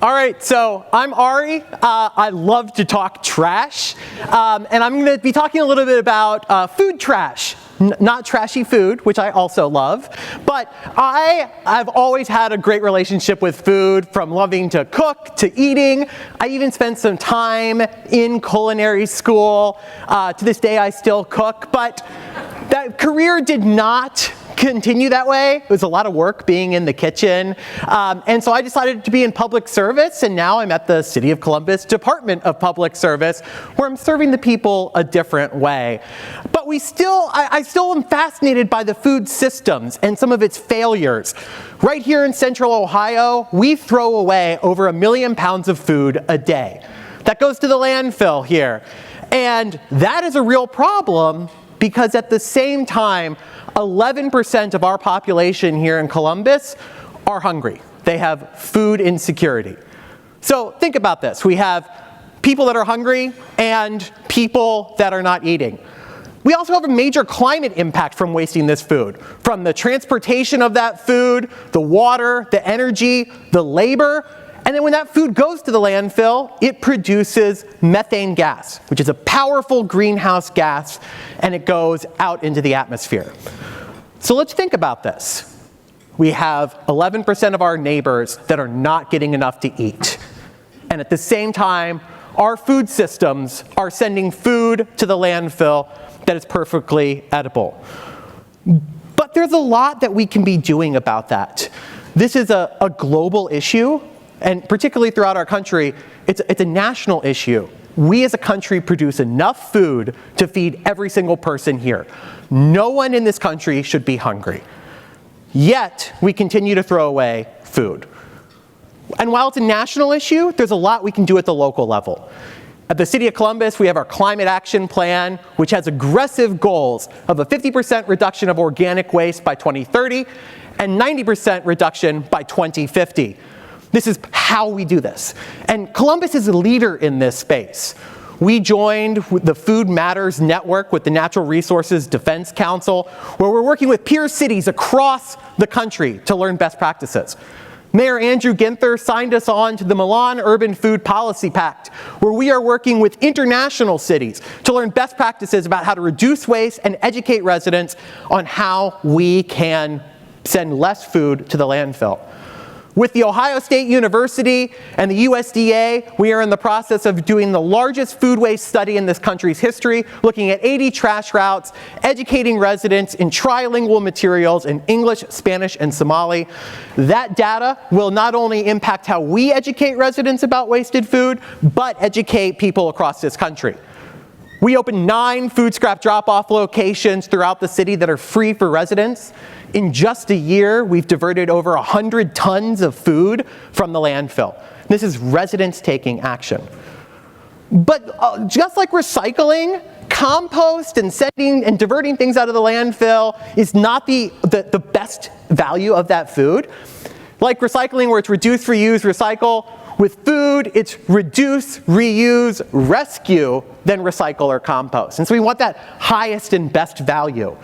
All right, so I'm Aryeh. I love to talk trash, and I'm going to be talking a little bit about food trash. Not trashy food, which I also love, but I've always had a great relationship with food, from loving to cook to eating. I even spent some time in culinary school. To this day, I still cook, but that career did not continue that way. It was a lot of work being in the kitchen, and so I decided to be in public service, and now I'm at the City of Columbus Department of Public Service, where I'm serving the people a different way. But I still am fascinated by the food systems and some of its failures. Right here in central Ohio, we throw away over 1 million pounds of food a day. That goes to the landfill here. And that is a real problem, because at the same time, 11% of our population here in Columbus are hungry. They have food insecurity. So think about this. We have people that are hungry and people that are not eating. We also have a major climate impact from wasting this food, from the transportation of that food, the water, the energy, the labor. And then when that food goes to the landfill, it produces methane gas, which is a powerful greenhouse gas, and it goes out into the atmosphere. So let's think about this. We have 11% of our neighbors that are not getting enough to eat. And at the same time, our food systems are sending food to the landfill that is perfectly edible. But there's a lot that we can be doing about that. This is a global issue, and particularly throughout our country, it's a national issue. We as a country produce enough food to feed every single person here. No one in this country should be hungry. Yet, we continue to throw away food. And while it's a national issue, there's a lot we can do at the local level. At the City of Columbus, we have our Climate Action Plan, which has aggressive goals of a 50% reduction of organic waste by 2030 and 90% reduction by 2050. This is how we do this. And Columbus is a leader in this space. We joined the Food Matters Network with the Natural Resources Defense Council, where we're working with peer cities across the country to learn best practices. Mayor Andrew Ginther signed us on to the Milan Urban Food Policy Pact, where we are working with international cities to learn best practices about how to reduce waste and educate residents on how we can send less food to the landfill. With the Ohio State University and the USDA, we are in the process of doing the largest food waste study in this country's history, looking at 80 trash routes, educating residents in trilingual materials in English, Spanish, and Somali. That data will not only impact how we educate residents about wasted food, but educate people across this country. We opened 9 food scrap drop-off locations throughout the city that are free for residents. In just a year, we've diverted over 100 tons of food from the landfill. This is residents taking action. But just like recycling, compost and sending and diverting things out of the landfill is not the best value of that food. Like recycling, where it's reduce, reuse, recycle, with food, it's reduce, reuse, rescue, then recycle or compost. And so we want that highest and best value.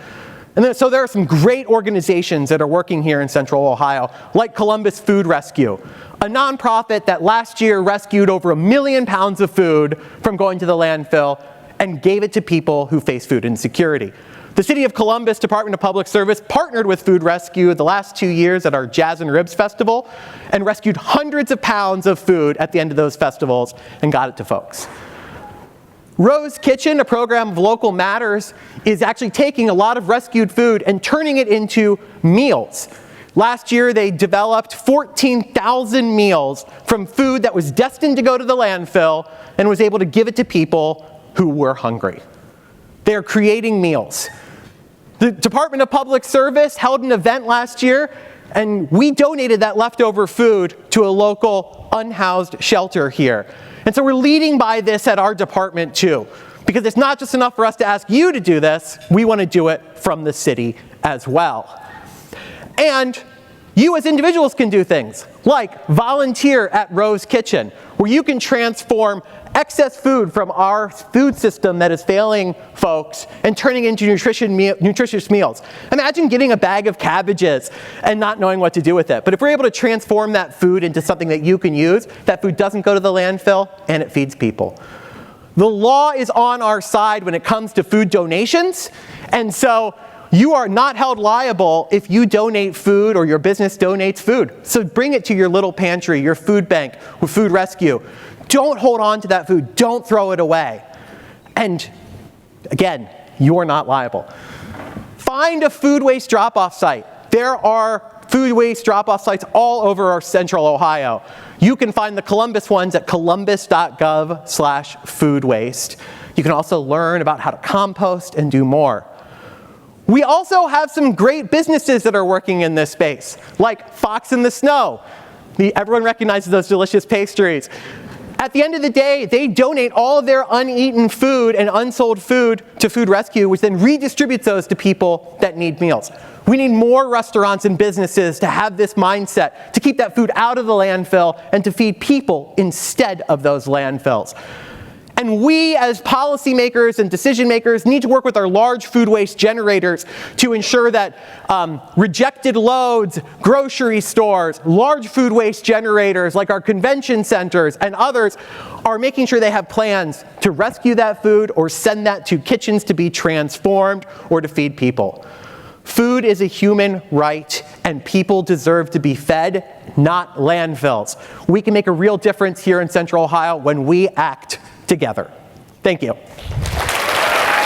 And so there are some great organizations that are working here in Central Ohio, like Columbus Food Rescue, a nonprofit that last year rescued over 1 million pounds of food from going to the landfill and gave it to people who face food insecurity. The City of Columbus Department of Public Service partnered with Food Rescue the last 2 years at our Jazz and Ribs Festival and rescued hundreds of pounds of food at the end of those festivals and got it to folks. Rose Kitchen, a program of Local Matters, is actually taking a lot of rescued food and turning it into meals. Last year, they developed 14,000 meals from food that was destined to go to the landfill and was able to give it to people who were hungry. They are creating meals. The Department of Public Service held an event last year, and we donated that leftover food to a local unhoused shelter here. And so we're leading by this at our department too, because it's not just enough for us to ask you to do this, we want to do it from the city as well. And you as individuals can do things, like volunteer at Ro's Kitchen, where you can transform excess food from our food system that is failing folks and turning into nutritious meals. Imagine getting a bag of cabbages and not knowing what to do with it. But if we're able to transform that food into something that you can use, that food doesn't go to the landfill and it feeds people. The law is on our side when it comes to food donations, and so you are not held liable if you donate food or your business donates food. So bring it to your little pantry, your food bank, or food rescue. Don't hold on to that food. Don't throw it away. And again, you're not liable. Find a food waste drop-off site. There are food waste drop-off sites all over our central Ohio. You can find the Columbus ones at columbus.gov/food waste. You can also learn about how to compost and do more. We also have some great businesses that are working in this space, like Fox in the Snow. Everyone recognizes those delicious pastries. At the end of the day, they donate all of their uneaten food and unsold food to Food Rescue, which then redistributes those to people that need meals. We need more restaurants and businesses to have this mindset, to keep that food out of the landfill and to feed people instead of those landfills. And we, as policymakers and decision makers, need to work with our large food waste generators to ensure that rejected loads, grocery stores, large food waste generators like our convention centers and others are making sure they have plans to rescue that food or send that to kitchens to be transformed or to feed people. Food is a human right, and people deserve to be fed, not landfills. We can make a real difference here in Central Ohio when we act together. Thank you.